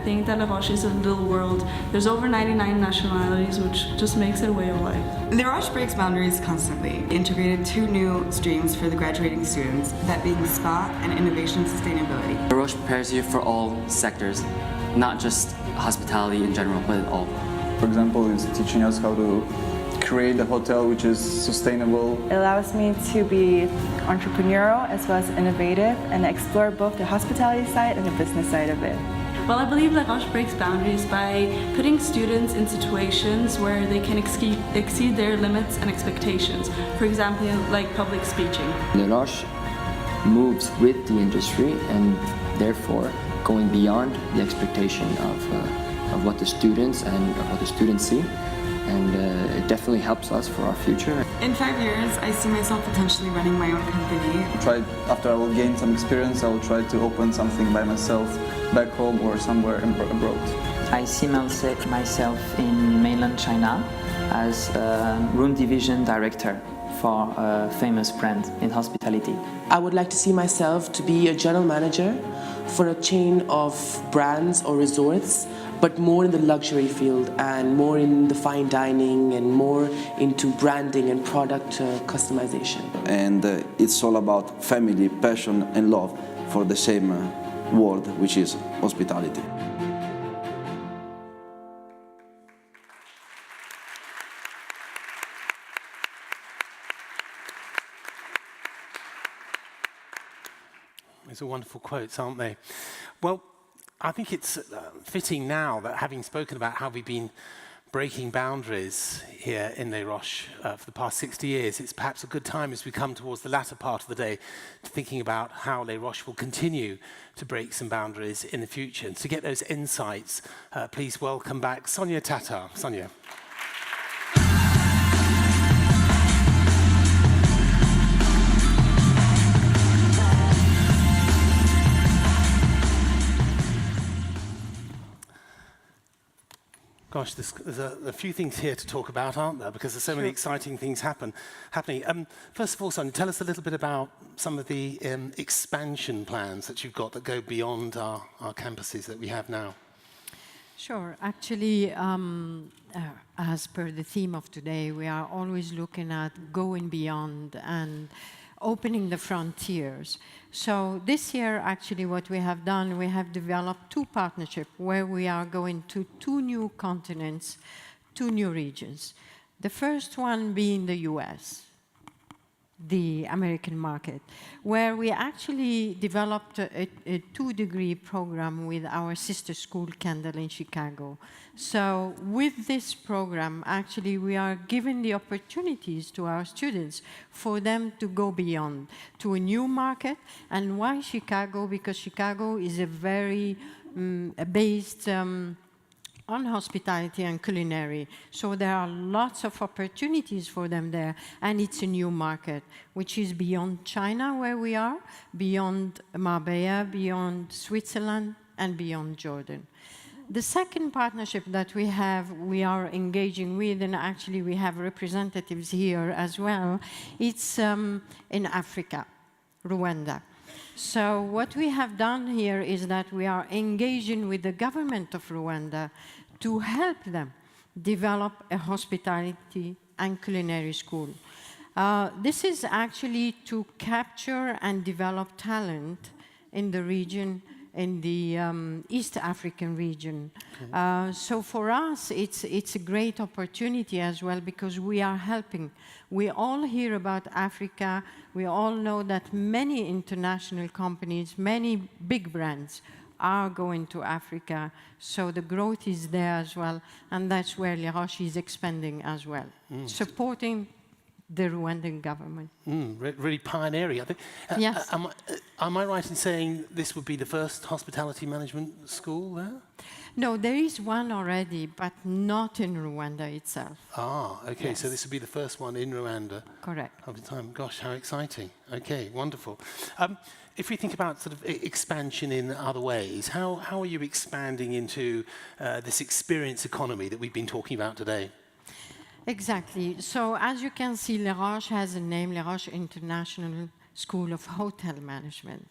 think that Les Roches is a little world. There's over 99 nationalities, which just makes it a way of life. Les Roches breaks boundaries constantly. Integrated 2 new streams for the graduating students, that being SPA and Innovation and Sustainability. Les Roches prepares you for all sectors, not just hospitality in general, but all. For example, it's teaching us how to create a hotel which is sustainable. It allows me to be entrepreneurial as well as innovative and explore both the hospitality side and the business side of it. Well, I believe Les Roches breaks boundaries by putting students in situations where they can exceed their limits and expectations. For example, like public speaking. Les Roches moves with the industry and therefore going beyond the expectation of what the students see. And it definitely helps us for our future. In 5 years, I see myself potentially running my own company. After I will gain some experience, I will try to open something by myself back home or somewhere abroad. I see myself in mainland China as a room division director for a famous brand in hospitality. I would like to see myself to be a general manager for a chain of brands or resorts, but more in the luxury field and more in the fine dining and more into branding and product customization. And it's all about family, passion and love for the same word, which is hospitality. These are wonderful quotes, aren't they? Well, I think it's fitting now that, having spoken about how we've been breaking boundaries here in Les Roches for the past 60 years, it's perhaps a good time as we come towards the latter part of the day to thinking about how Les Roches will continue to break some boundaries in the future. And to get those insights, please welcome back Sonia Tatar. Sonia. Gosh, there's a few things here to talk about, aren't there? Because there's so many exciting things happening. First of all, Sonia, tell us a little bit about some of the expansion plans that you've got that go beyond our campuses that we have now. Sure. Actually, as per the theme of today, we are always looking at going beyond and opening the frontiers. So this year, actually, what we have done, we have developed 2 partnerships where we are going to 2 new continents, 2 new regions. The first one being the US, the American market, where we actually developed a 2-degree program with our sister school, Kendall, in Chicago. So with this program, actually, we are giving the opportunities to our students for them to go beyond to a new market. And why Chicago? Because Chicago is a very based on hospitality and culinary. So there are lots of opportunities for them there. And it's a new market, which is beyond China, where we are, beyond Marbella, beyond Switzerland, and beyond Jordan. The second partnership that we are engaging with, and actually we have representatives here as well, it's in Africa, Rwanda. So what we have done here is that we are engaging with the government of Rwanda to help them develop a hospitality and culinary school. This is actually to capture and develop talent in the region, in the East African region. Okay. So for us, it's a great opportunity as well, because we are helping. We all hear about Africa. We all know that many international companies, many big brands are going to Africa. So the growth is there as well. And that's where Les Roches is expanding as well, supporting the Rwandan government. Really pioneering, I think. Yes. Am I right in saying this would be the first hospitality management school there? No, there is one already, but not in Rwanda itself. Ah, okay. Yes. So this would be the first one in Rwanda. Correct. Of the time. Gosh, how exciting. Okay, wonderful. If we think about sort of expansion in other ways, how are you expanding into this experience economy that we've been talking about today? Exactly. So as you can see, Les Roches has a name, Les Roches International School of Hotel Management.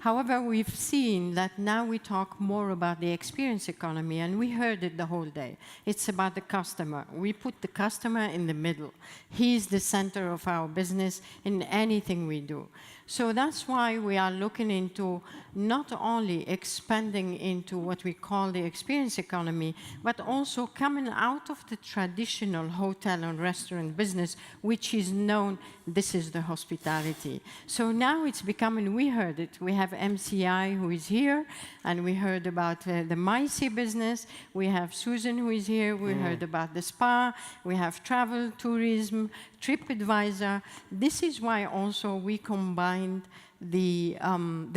However, we've seen that now we talk more about the experience economy, and we heard it the whole day. It's about the customer. We put the customer in the middle. He's the center of our business in anything we do. So that's why we are looking into not only expanding into what we call the experience economy, but also coming out of the traditional hotel and restaurant business, which is known, this is the hospitality. So now it's becoming, we heard it, we have MCI who is here, and we heard about the MyC business, we have Susan who is here, we heard about the spa, we have travel, tourism, TripAdvisor. This is why also we combined the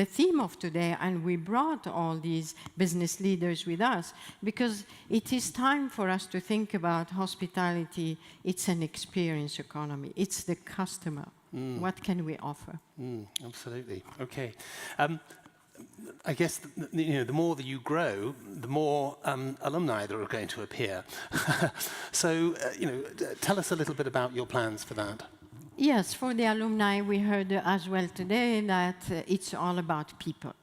theme of today, and we brought all these business leaders with us, because it is time for us to think about hospitality. It's an experience economy. It's the customer. What can we offer? Absolutely. Okay. I guess the more that you grow, the more alumni that are going to appear. So, tell us a little bit about your plans for that. Yes, for the alumni, we heard as well today that it's all about people.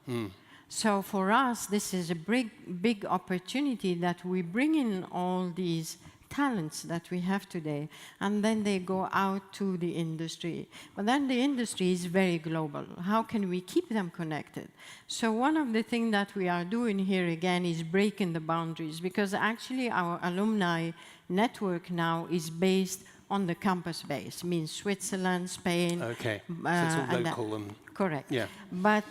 So for us, this is a big opportunity that we bring in all these talents that we have today, and then they go out to the industry. But then the industry is very global. How can we keep them connected? So one of the things that we are doing here again is breaking the boundaries, because actually our alumni network now is based on the campus base, means Switzerland, Spain. Okay, so it's all local. Correct. Yeah. But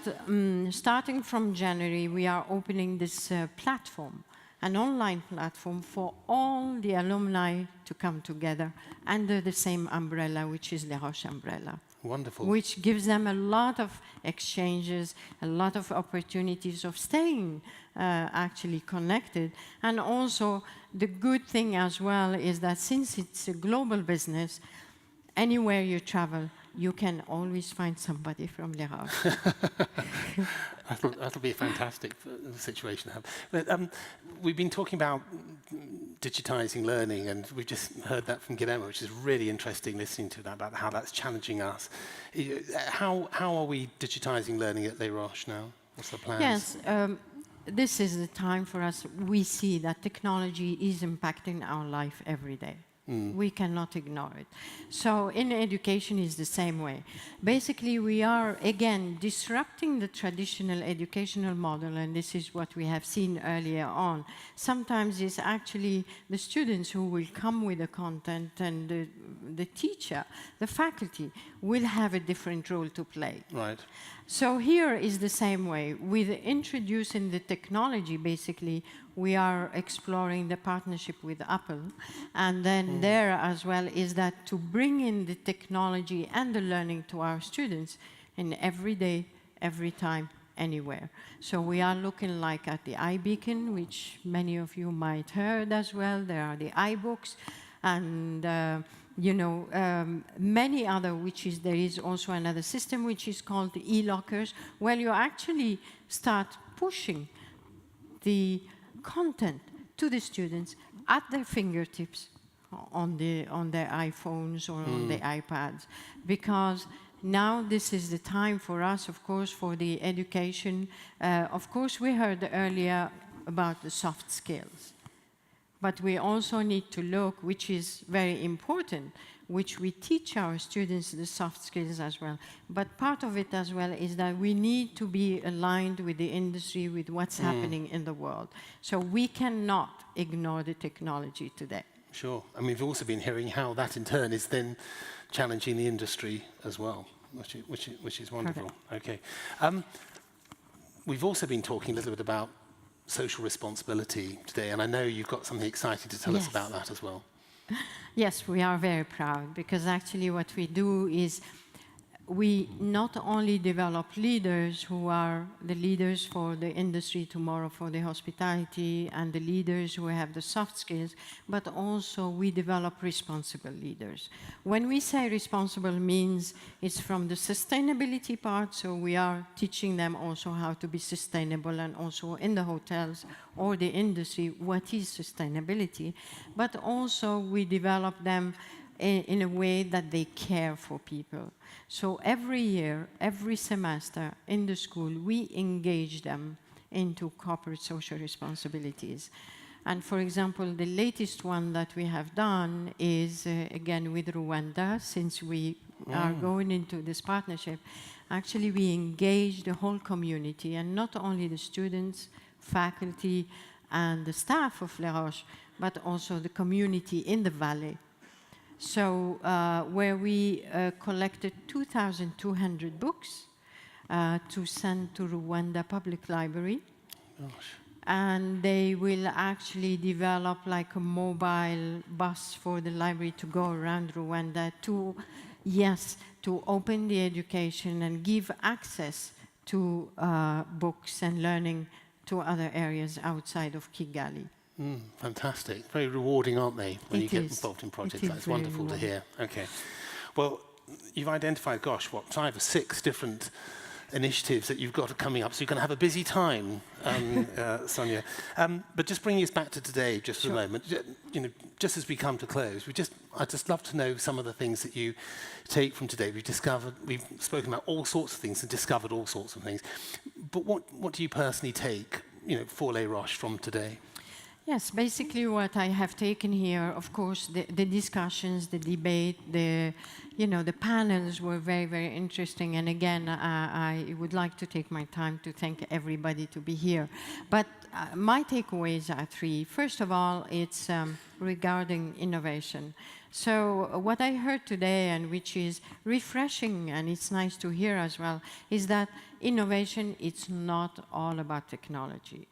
starting from January, we are opening this platform, an online platform for all the alumni to come together under the same umbrella, which is Les Roches umbrella. Wonderful. Which gives them a lot of exchanges, a lot of opportunities of staying actually connected. And also, the good thing as well is that since it's a global business, anywhere you travel, you can always find somebody from Les Roches. That'll be a fantastic situation to have. But, we've been talking about digitizing learning, and we've just heard that from Guillermo, which is really interesting listening to that, about how that's challenging us. How are we digitizing learning at Les Roches now? What's the plans? Yes, this is the time for us. We see that technology is impacting our life every day. We cannot ignore it. So in education is the same way. Basically, we are, again, disrupting the traditional educational model, and this is what we have seen earlier on. Sometimes it's actually the students who will come with the content, and the teacher, the faculty, will have a different role to play. Right. So here is the same way. With introducing the technology, basically, we are exploring the partnership with Apple. And then there as well is that to bring in the technology and the learning to our students in every day, every time, anywhere. So we are looking like at the iBeacon, which many of you might heard as well. There are the iBooks, and many other, there is also another system which is called the e-lockers, where you actually start pushing the content to the students at their fingertips on their iPhones or on their iPads, because now this is the time for us, of course, for the education. Of course, we heard earlier about the soft skills, but we also need to look, which is very important, which we teach our students the soft skills as well. But part of it as well is that we need to be aligned with the industry, with what's happening in the world. So we cannot ignore the technology today. Sure. And we've also been hearing how that in turn is then challenging the industry as well, which is wonderful. Okay. We've also been talking a little bit about social responsibility today, and I know you've got something exciting to tell us about that as well. Yes, we are very proud, because actually what we do is we not only develop leaders who are the leaders for the industry tomorrow, for the hospitality, and the leaders who have the soft skills, but also we develop responsible leaders. When we say responsible, means it's from the sustainability part, so we are teaching them also how to be sustainable, and also in the hotels or the industry, what is sustainability, but also we develop them in a way that they care for people. So every year, every semester in the school, we engage them into corporate social responsibilities. And for example, the latest one that we have done is, again, with Rwanda, since we are going into this partnership. Actually, we engage the whole community, and not only the students, faculty, and the staff of Les Roches, but also the community in the valley. So, where we collected 2,200 books to send to Rwanda Public Library. Gosh. And they will actually develop like a mobile bus for the library to go around Rwanda to, yes, to open the education and give access to books and learning to other areas outside of Kigali. Fantastic. Very rewarding, aren't they, when you get involved in projects like that? It's wonderful to hear. Okay. Well, you've identified, gosh, what, 5 or 6 different initiatives that you've got coming up, so you're going to have a busy time, Sonia. But just bringing us back to today, just for a moment, you know, just as we come to close, I'd just love to know some of the things that you take from today. We've spoken about all sorts of things and discovered all sorts of things. But what do you personally take, you know, for Les Roches from today? Yes, basically what I have taken here, of course, the discussions, the debate, the panels were very, very interesting. And again, I would like to take my time to thank everybody to be here. But my takeaways are 3. First of all, it's regarding innovation. So what I heard today, and which is refreshing, and it's nice to hear as well, is that innovation, it's not all about technology.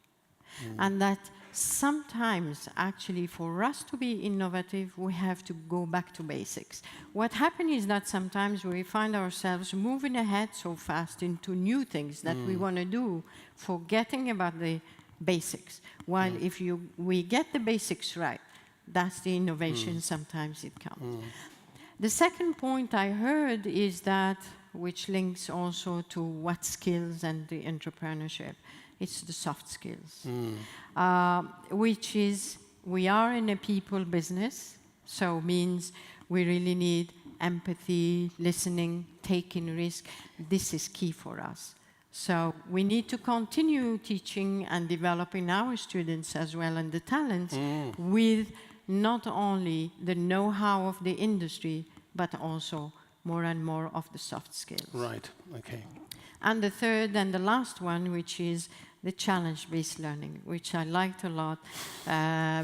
And that sometimes, actually, for us to be innovative, we have to go back to basics. What happens is that sometimes we find ourselves moving ahead so fast into new things that we want to do, forgetting about the basics. While if we get the basics right, that's the innovation, sometimes it comes. The second point I heard is that, which links also to what skills and the entrepreneurship, it's the soft skills, which is, we are in a people business, so means we really need empathy, listening, taking risk. This is key for us. So we need to continue teaching and developing our students as well, and the talents with not only the know-how of the industry, but also more and more of the soft skills. Right, okay. And the third and the last one, which is the challenge-based learning, which I liked a lot,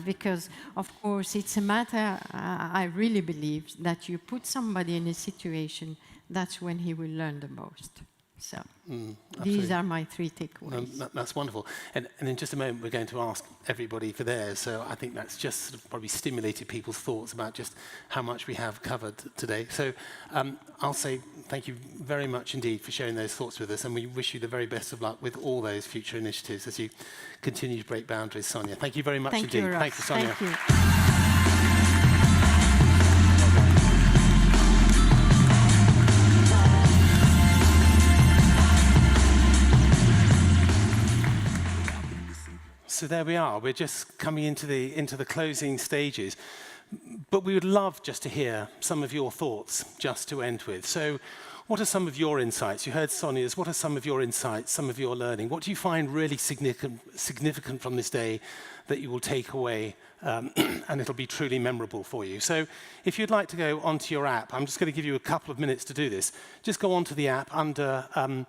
because, of course, it's a matter, I really believe, that you put somebody in a situation, that's when he will learn the most. So these are my 3 takeaways. That's wonderful. And in just a moment, we're going to ask everybody for theirs. So I think that's just sort of probably stimulated people's thoughts about just how much we have covered today. So I'll say thank you very much indeed for sharing those thoughts with us. And we wish you the very best of luck with all those future initiatives as you continue to break boundaries, Sonia. Thank you very much indeed. Thank you, Sonia. Thank you. So there we are. We're just coming into the closing stages. But we would love just to hear some of your thoughts, just to end with. So what are some of your insights? You heard Sonia's. What are some of your insights, some of your learning? What do you find really significant from this day that you will take away and it'll be truly memorable for you? So if you'd like to go onto your app, I'm just going to give you a couple of minutes to do this. Just go onto the app under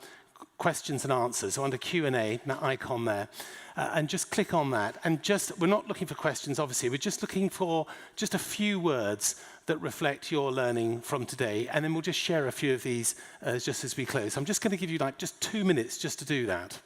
questions and answers, so under Q&A, that icon there. And just click on that. And we're not looking for questions, obviously. We're just looking for just a few words that reflect your learning from today. And then we'll just share a few of these just as we close. I'm just going to give you like just 2 minutes just to do that.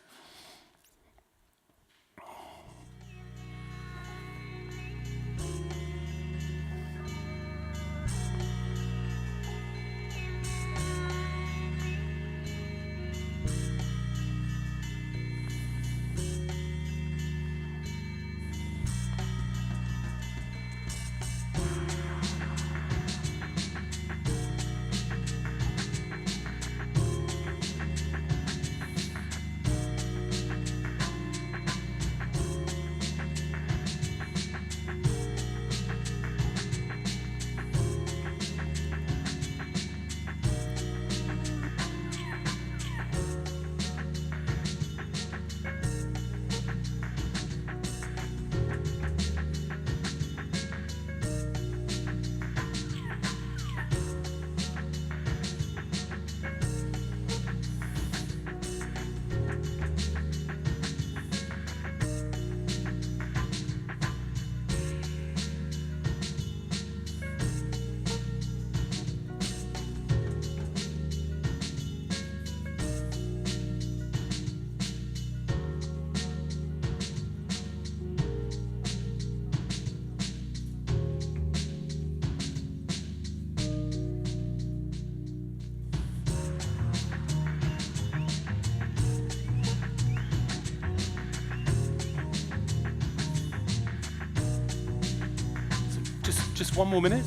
just one more minute.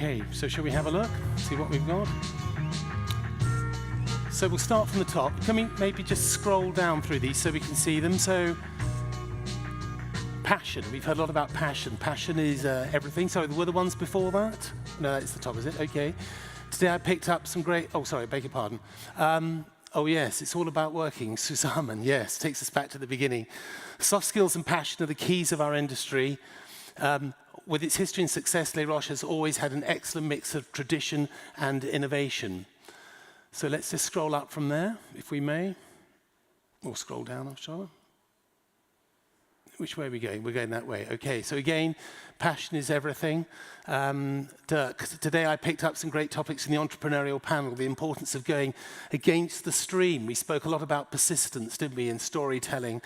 Okay, so shall we have a look, see what we've got? So we'll start from the top. Can we maybe just scroll down through these so we can see them? So, passion. We've heard a lot about passion. Passion is everything. So were the ones before that? No, that's the top, is it? Okay. Today I picked up some great... Oh, sorry, beg your pardon. Oh, yes, it's all about working. Susaman, yes, takes us back to the beginning. Soft skills and passion are the keys of our industry. With its history and success, Les Roches has always had an excellent mix of tradition and innovation. So let's just scroll up from there, if we may. Or scroll down, I'm sure. Which way are we going? We're going that way. Okay, so again, passion is everything. Dirk, today I picked up some great topics in the entrepreneurial panel, the importance of going against the stream. We spoke a lot about persistence, didn't we, in storytelling,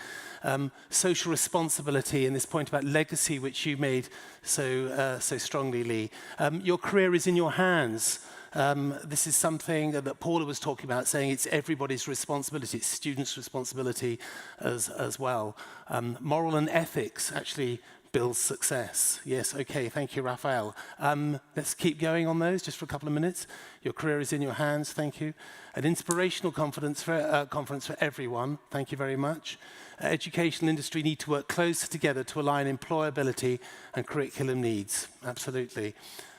social responsibility, and this point about legacy, which you made so strongly, Lee. Your career is in your hands. This is something that Paula was talking about, saying it's everybody's responsibility, it's students' responsibility as well. Moral and ethics actually builds success. Yes, okay, thank you, Raphael. Let's keep going on those just for a couple of minutes. Your career is in your hands, thank you. An inspirational conference for everyone, thank you very much. Educational industry need to work closer together to align employability and curriculum needs, absolutely.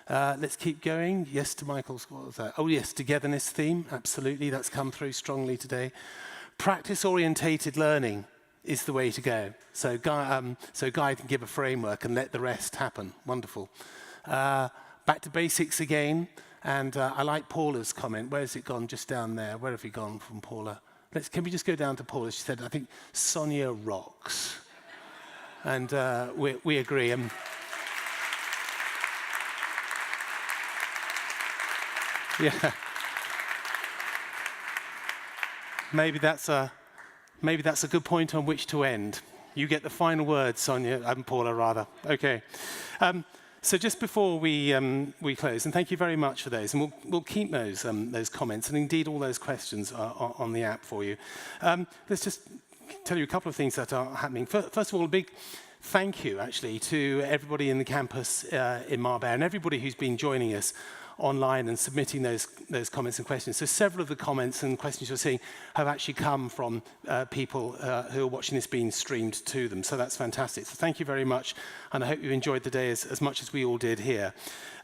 Let's keep going. Yes to Michael's, what was that? Oh yes, togetherness theme, absolutely, that's come through strongly today. Practice-orientated learning is the way to go. So Guy can give a framework and let the rest happen, wonderful. Back to basics again, and I like Paula's comment. Where's it gone? Just down there. Where have we gone from Paula? Can we just go down to Paula? She said, I think Sonia rocks. And we agree. Yeah. Maybe that's a good point on which to end. You get the final word, Sonia, and Paula, rather. Okay. So just before we close, and thank you very much for those, and we'll keep those comments, and indeed all those questions are on the app for you. Let's just tell you a couple of things that are happening. First of all, a big thank you, actually, to everybody in the campus in Marbella, and everybody who's been joining us online and submitting those comments and questions. So several of the comments and questions you're seeing have actually come from people who are watching this being streamed to them. So that's fantastic. So thank you very much, and I hope you enjoyed the day as much as we all did here.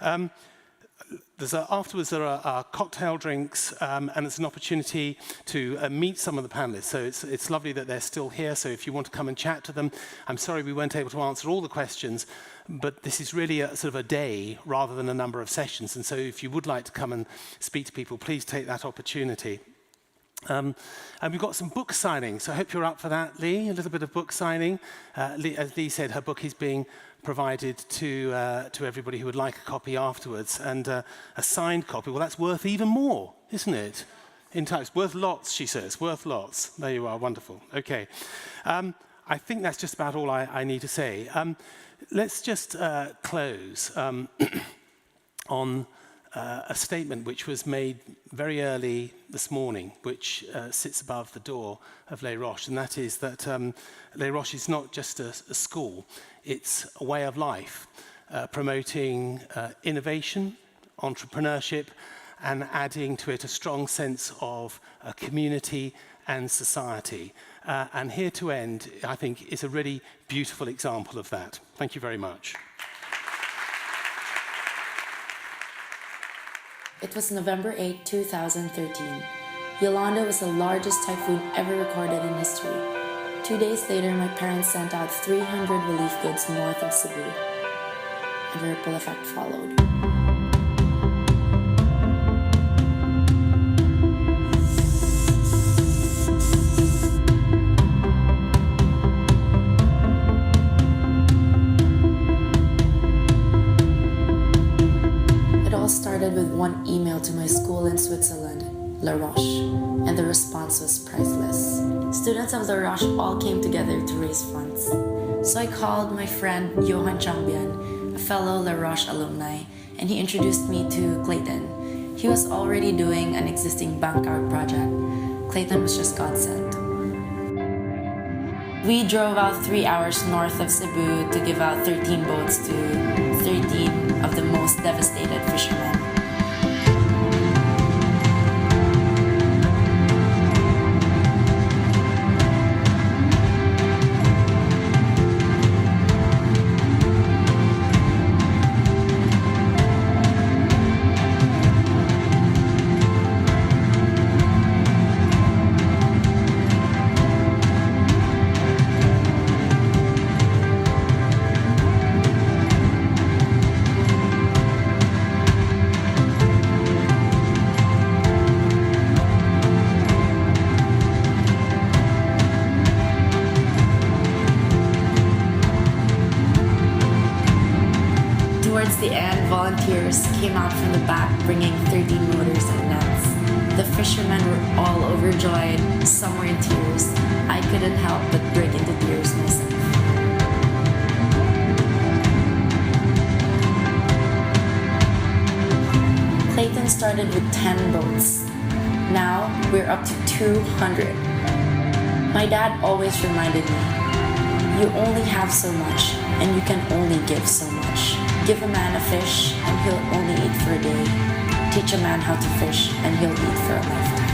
Afterwards, there are cocktail drinks, and there's an opportunity to meet some of the panelists. So it's lovely that they're still here. So if you want to come and chat to them, I'm sorry we weren't able to answer all the questions, but this is really a sort of a day rather than a number of sessions. And so if you would like to come and speak to people, please take that opportunity. And we've got some book signing, so I hope you're up for that, Lee. A little bit of book signing. As Lee said, her book is being provided to everybody who would like a copy afterwards, and a signed copy. Well, that's worth even more, isn't it? In types, worth lots, she says, worth lots. There you are, wonderful. Okay, I think that's just about all I need to say. Let's just close on a statement which was made very early this morning, which sits above the door of Les Roches, and that is that Les Roches is not just a school, it's a way of life, promoting innovation, entrepreneurship, and adding to it a strong sense of community and society. And Here to End, I think, is a really beautiful example of that. Thank you very much. It was November 8, 2013. Yolanda was the largest typhoon ever recorded in history. 2 days later, my parents sent out 300 relief goods north of Cebu, and a ripple effect followed. It all started with one email to my school in Switzerland, Les Roches, and the response was priceless. Students of Les Roches all came together to raise funds. So I called my friend Johan Changbian, a fellow Les Roches alumni, and he introduced me to Clayton. He was already doing an existing bank card project. Clayton was just God sent. We drove out 3 hours north of Cebu to give out 13 boats to 13 of the most devastated fishermen. Towards the end, volunteers came out from the back bringing 13 motors and nets. The fishermen were all overjoyed, some were in tears. I couldn't help but break into tears myself. Clayton started with 10 boats. Now we're up to 200. My dad always reminded me, you only have so much and you can only give so much. Give a man a fish and he'll only eat for a day. Teach a man how to fish and he'll eat for a lifetime.